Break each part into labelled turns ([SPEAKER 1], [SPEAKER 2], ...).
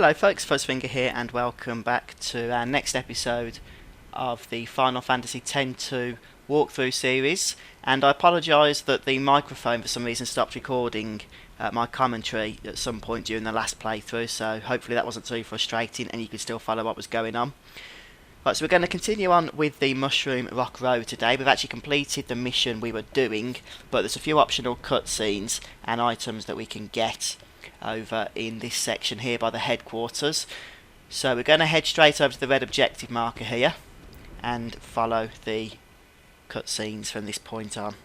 [SPEAKER 1] Hello folks, Fuzzfinger here and welcome back to our next episode of the Final Fantasy X-2 walkthrough series, and I apologise that the microphone for some reason stopped recording my commentary at some point during the last playthrough, so hopefully that wasn't too frustrating and you could still follow what was going on. Right, so we're going to continue on with the Mushroom Rock Road today. We've actually completed the mission we were doing, but there's a few optional cutscenes and items that we can get over in this section here by the headquarters. So we're going to head straight over to the red objective marker here and follow the cutscenes from this point on.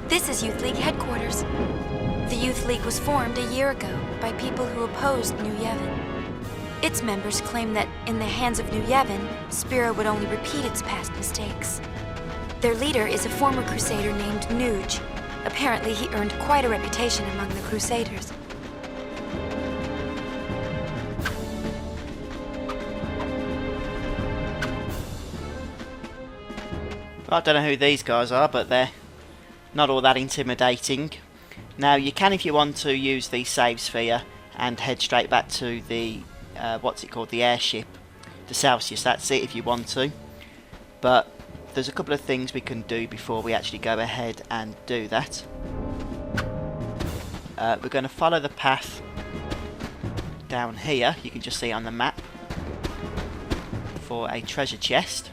[SPEAKER 2] This is Youth League headquarters. The Youth League was formed a year ago by people who opposed New Yevon. Its members claim that in the hands of New Yevon, Spira would only repeat its past mistakes. Their leader is a former Crusader named Nuge. Apparently he earned quite a reputation among the Crusaders.
[SPEAKER 1] I don't know who these guys are, but they're not all that intimidating. Now you can, if you want to, use the save sphere and head straight back to the what's it called, the airship, the Celsius. That's it if you want to, but there's a couple of things we can do before we actually go ahead and do that. We're going to follow the path down here, you can just see on the map, for a treasure chest,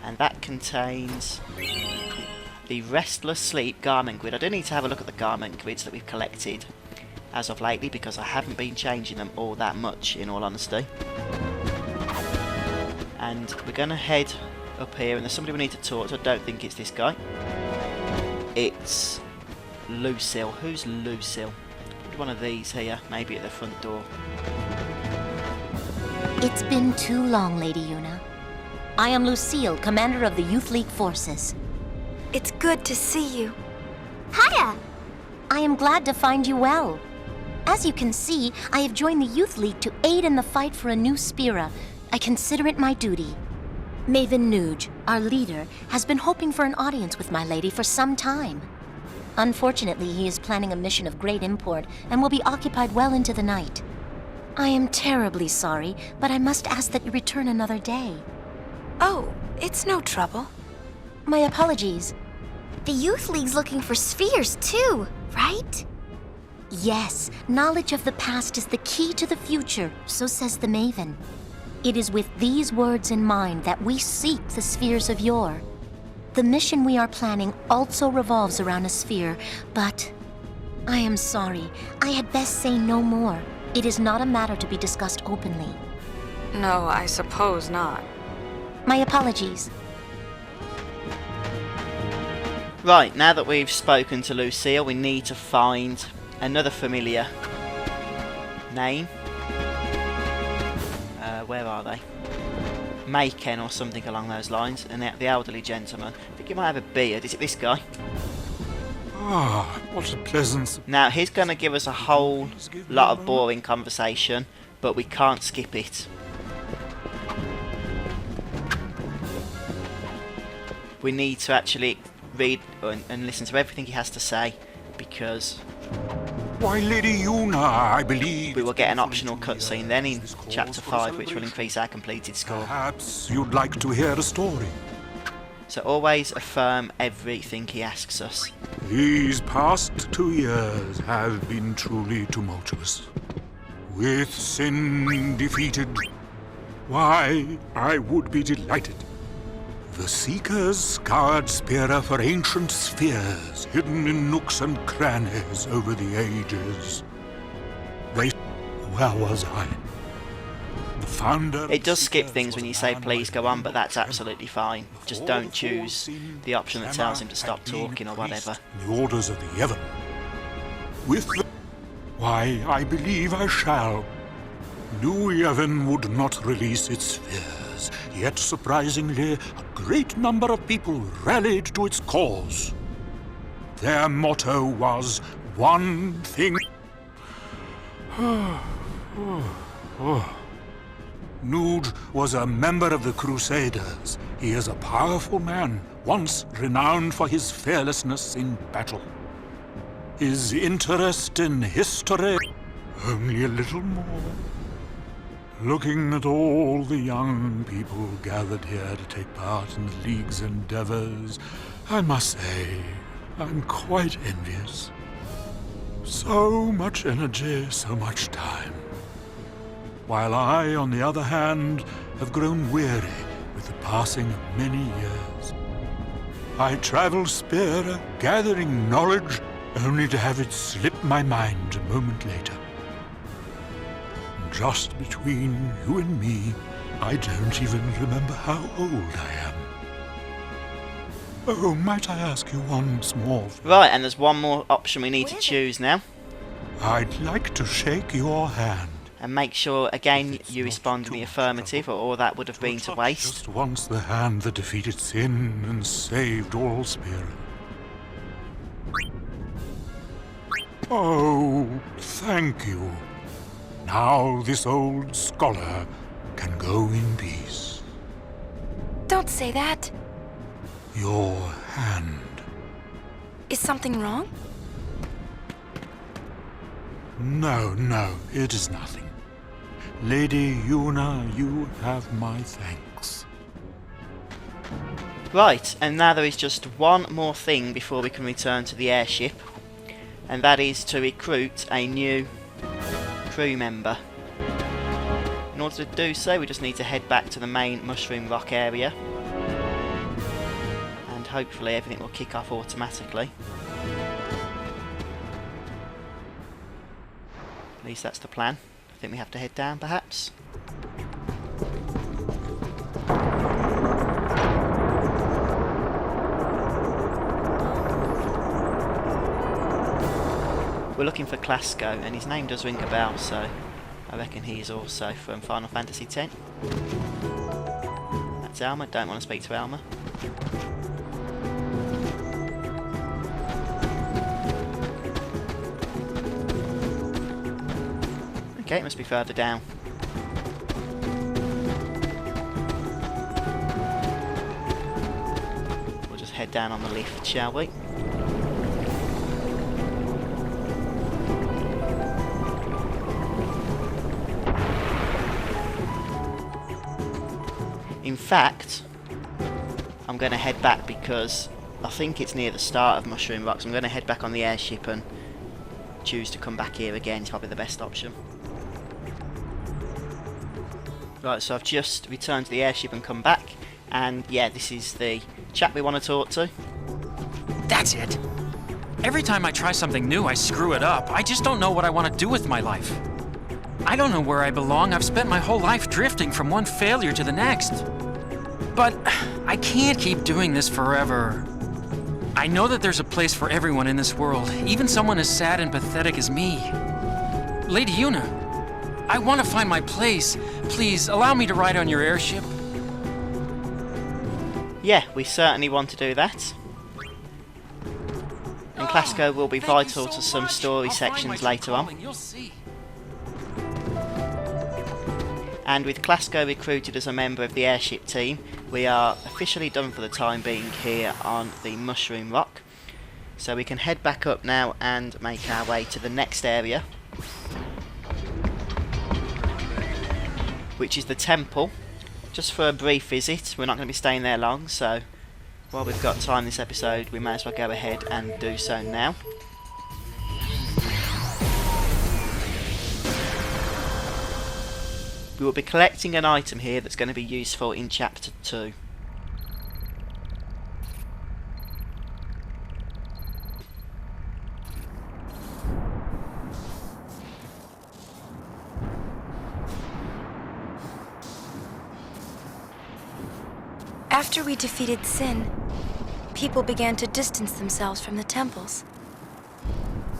[SPEAKER 1] and that contains the Restless Sleep garment grid. I do need to have a look at the garment grids that we've collected as of lately, because I haven't been changing them all that much, in all honesty. And we're going to head up here, and there's somebody we need to talk to. I don't think it's this guy. It's Lucille. Who's Lucille? One of these here, maybe at the front door.
[SPEAKER 3] It's been too long, Lady Yuna. I am Lucille, commander of the Youth League forces.
[SPEAKER 2] It's good to see you.
[SPEAKER 3] Hiya! I am glad to find you well. As you can see, I have joined the Youth League to aid in the fight for a new Spira. I consider it my duty. Maven Nuge, our leader, has been hoping for an audience with my lady for some time. Unfortunately, he is planning a mission of great import and will be occupied well into the night. I am terribly sorry, but I must ask that you return another day.
[SPEAKER 2] Oh, it's no trouble.
[SPEAKER 3] My apologies.
[SPEAKER 4] The Youth League's looking for spheres too, right?
[SPEAKER 3] Yes, knowledge of the past is the key to the future, so says the Maven. It is with these words in mind that we seek the spheres of yore. The mission we are planning also revolves around a sphere, but I am sorry, I had best say no more. It is not a matter to be discussed openly.
[SPEAKER 2] No, I suppose not.
[SPEAKER 3] My apologies.
[SPEAKER 1] Right, now that we've spoken to Lucille, we need to find another familiar name. Where are they? Maken or something along those lines. And the elderly gentleman. I think he might have a beard. Is it this guy?
[SPEAKER 5] Ah, what a pleasant...
[SPEAKER 1] Now, he's going to give us a whole lot of boring conversation, but we can't skip it. We need to actually read and listen to everything he has to say, because
[SPEAKER 5] Why, Lady Yuna, I believe...
[SPEAKER 1] we will get an optional cutscene then in Chapter 5, which will increase our completed score.
[SPEAKER 5] Perhaps you'd like to hear a story.
[SPEAKER 1] So always affirm everything he asks us.
[SPEAKER 5] These past 2 years have been truly tumultuous. With sin defeated, why, I would be delighted. The Seekers scoured Spira for ancient spheres hidden in nooks and crannies over the ages. Where was I? The founder...
[SPEAKER 1] It does skip things when you say please go on, but that's absolutely fine. Just don't choose the option that tells him to stop talking or whatever.
[SPEAKER 5] The orders of the Yevon. With the... Why, I believe I shall. New Yevon would not release its spheres, yet surprisingly, a great number of people rallied to its cause. Their motto was one thing. Nude was a member of the Crusaders. He is a powerful man, once renowned for his fearlessness in battle. His interest in history, only a little more. Looking at all the young people gathered here to take part in the League's endeavors, I must say, I'm quite envious. So much energy, so much time. While I, on the other hand, have grown weary with the passing of many years. I travel Spira, gathering knowledge, only to have it slip my mind a moment later. Just between you and me, I don't even remember how old I am. Oh, might I ask you one small favor?
[SPEAKER 1] Right, and there's one more option we need to choose now.
[SPEAKER 5] I'd like to shake your hand.
[SPEAKER 1] And make sure, again, you respond in the affirmative, or that would have been to waste.
[SPEAKER 5] Just once the hand that defeated sin and saved all Spira. Oh, thank you. Now this old scholar can go in peace.
[SPEAKER 2] Don't say that.
[SPEAKER 5] Your hand.
[SPEAKER 2] Is something wrong?
[SPEAKER 5] No, it is nothing. Lady Yuna, you have my thanks.
[SPEAKER 1] Right, and now there is just one more thing before we can return to the airship, and that is to recruit a new crew member. In order to do so, we just need to head back to the main Mushroom Rock area, and hopefully everything will kick off automatically. At least that's the plan. I think we have to head down, perhaps. We're looking for Klasko, and his name does ring a bell, so I reckon he is also from Final Fantasy X. That's Alma. Don't want to speak to Alma. Okay, it must be further down. We'll just head down on the lift, shall we? In fact, I'm going to head back because I think it's near the start of Mushroom Rocks. I'm going to head back on the airship and choose to come back here again. It's probably the best option. Right, so I've just returned to the airship and come back, and yeah, this is the chap we want to talk to.
[SPEAKER 6] That's it. Every time I try something new, I screw it up. I just don't know what I want to do with my life. I don't know where I belong. I've spent my whole life drifting from one failure to the next. But I can't keep doing this forever. I know that there's a place for everyone in this world, even someone as sad and pathetic as me. Lady Yuna, I want to find my place. Please, allow me to ride on your airship.
[SPEAKER 1] Yeah, we certainly want to do that. And Klasko will be vital to some story sections later on.
[SPEAKER 6] You'll see.
[SPEAKER 1] And with Klasko recruited as a member of the airship team, we are officially done for the time being here on the Mushroom Rock. So we can head back up now and make our way to the next area, which is the temple, just for a brief visit. We're not going to be staying there long, so while we've got time this episode, we may as well go ahead and do so now. We will be collecting an item here that's going to be useful in Chapter 2.
[SPEAKER 2] After we defeated Sin, people began to distance themselves from the temples.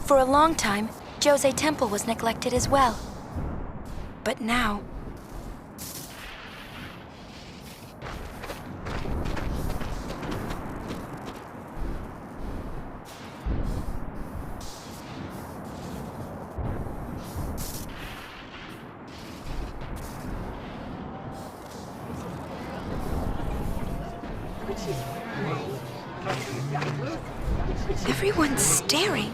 [SPEAKER 2] For a long time, Jose Temple was neglected as well. But now, Everyone's staring.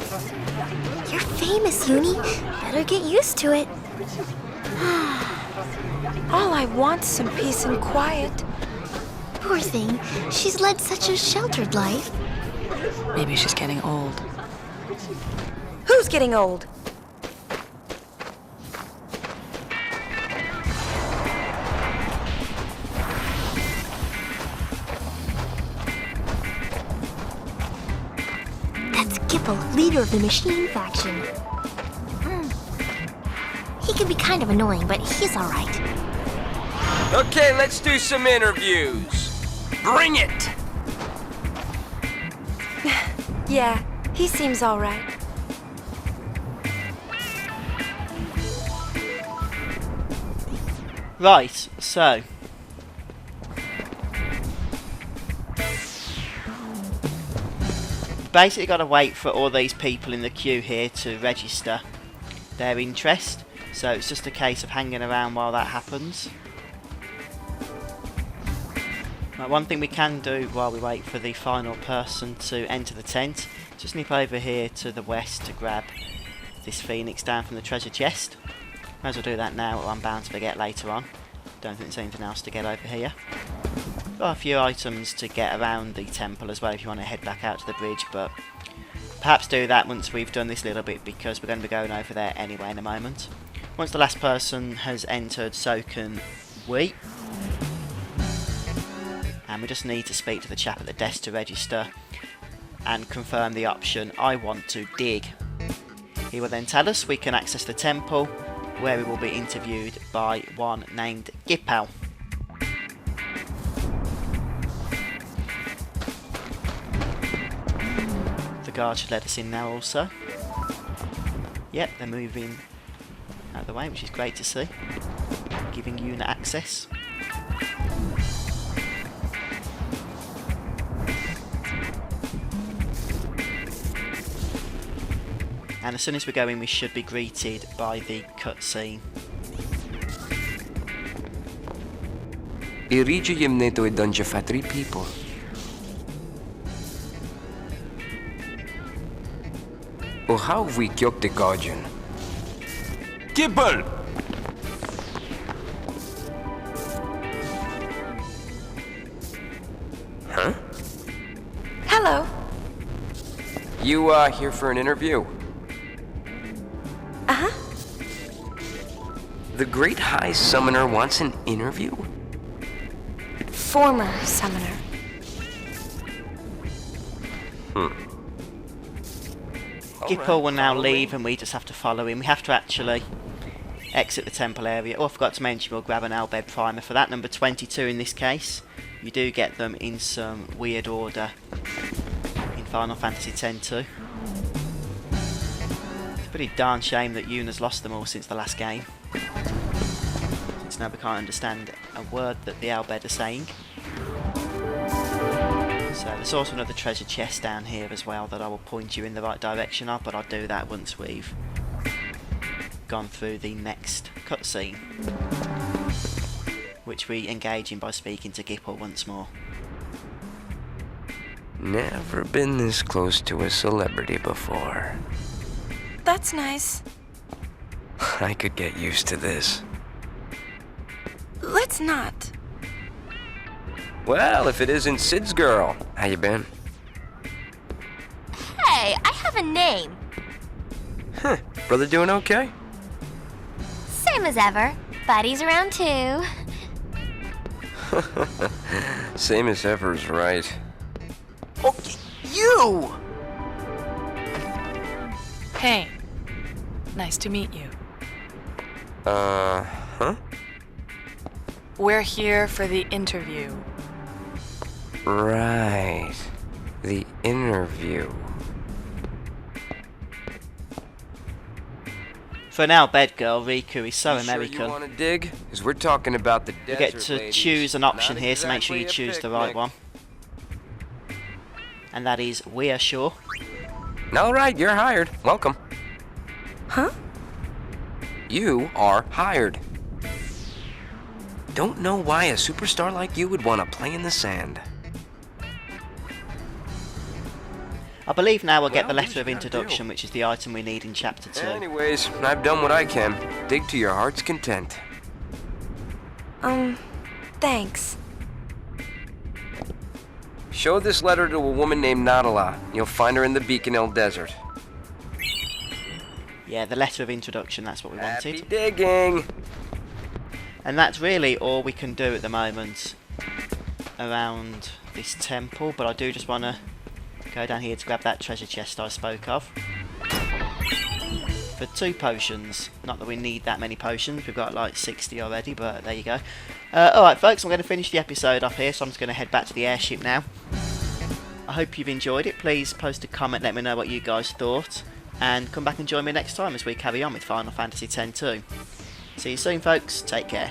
[SPEAKER 4] You're famous, Uni. Better get used to it.
[SPEAKER 2] All I want's some peace and quiet.
[SPEAKER 4] Poor thing. She's led such a sheltered life.
[SPEAKER 7] Maybe she's getting old.
[SPEAKER 2] Who's getting old?
[SPEAKER 4] That's Gippal, leader of the machine faction. He can be kind of annoying, but he's all right.
[SPEAKER 8] Okay, let's do some interviews. Bring it!
[SPEAKER 2] Yeah, he seems all right.
[SPEAKER 1] Right, so basically got to wait for all these people in the queue here to register their interest, so it's just a case of hanging around while that happens. Right, one thing we can do while we wait for the final person to enter the tent, just nip over here to the west to grab this phoenix down from the treasure chest. Might as well do that now, or I'm bound to forget later on. Don't think there's anything else to get over here. Got a few items to get around the temple as well if you want to head back out to the bridge, but perhaps do that once we've done this little bit, because we're going to be going over there anyway in a moment. Once the last person has entered, so can we. And we just need to speak to the chap at the desk to register and confirm the option I want to dig. He will then tell us we can access the temple, where we will be interviewed by one named Gippal. The guard should let us in now also. Yep, they're moving out of the way, which is great to see. Giving unit access. And as soon as we go in, we should be greeted by the cutscene.
[SPEAKER 8] Irigium neto e dunja fa 3 people. O how we kjok the guardian? Gippal! Huh?
[SPEAKER 2] Hello.
[SPEAKER 8] You, here for an interview?
[SPEAKER 2] Uh-huh.
[SPEAKER 8] The Great High Summoner wants an interview?
[SPEAKER 2] Former summoner.
[SPEAKER 1] Gippal will now leave and we just have to follow him. We have to actually exit the temple area. Oh, I forgot to mention we'll grab an Albed primer for that, number 22 in this case. You do get them in some weird order in Final Fantasy X too. It's a pretty darn shame that Yuna's lost them all since the last game. Since now we can't understand a word that the Albed are saying. So there's also another treasure chest down here as well that I will point you in the right direction of, but I'll do that once we've gone through the next cutscene, which we engage in by speaking to Gippal once more.
[SPEAKER 8] Never been this close to a celebrity before.
[SPEAKER 2] That's nice.
[SPEAKER 8] I could get used to this.
[SPEAKER 2] Let's not.
[SPEAKER 8] Well, if it isn't Sid's girl. How you been?
[SPEAKER 4] Hey, I have a name.
[SPEAKER 8] Huh. Brother doing okay?
[SPEAKER 4] Same as ever. Buddy's around too.
[SPEAKER 8] Same as ever's right.
[SPEAKER 6] Oh, you!
[SPEAKER 7] Hey, nice to meet you.
[SPEAKER 8] Huh?
[SPEAKER 7] We're here for the interview.
[SPEAKER 8] Right. The interview.
[SPEAKER 1] For now, bed girl, Riku is so
[SPEAKER 8] You
[SPEAKER 1] American.
[SPEAKER 8] Sure you want to dig? Because we're talking about the
[SPEAKER 1] You
[SPEAKER 8] desert
[SPEAKER 1] get to
[SPEAKER 8] ladies.
[SPEAKER 1] choose an option
[SPEAKER 8] Not
[SPEAKER 1] here, so make sure you
[SPEAKER 8] exactly a
[SPEAKER 1] choose the right
[SPEAKER 8] picnic.
[SPEAKER 1] one. And that is We Are Sure.
[SPEAKER 8] All right, you're hired. Welcome.
[SPEAKER 2] Huh?
[SPEAKER 8] You are hired. Don't know why a superstar like you would want to play in the sand.
[SPEAKER 1] I believe now we'll get the letter of introduction, which is the item we need in Chapter 2.
[SPEAKER 8] Anyways, I've done what I can. Dig to your heart's content.
[SPEAKER 2] Thanks.
[SPEAKER 8] Show this letter to a woman named Nadala. You'll find her in the Beacon Desert.
[SPEAKER 1] Yeah, the letter of introduction, that's what we wanted.
[SPEAKER 8] Happy digging!
[SPEAKER 1] And that's really all we can do at the moment around this temple, but I do just want to go down here to grab that treasure chest I spoke of. For 2 potions. Not that we need that many potions, we've got like 60 already, but there you go. Alright folks, I'm going to finish the episode off here, so I'm just going to head back to the airship now. I hope you've enjoyed it. Please post a comment, let me know what you guys thought, and come back and join me next time as we carry on with Final Fantasy X-2. See you soon folks, take care.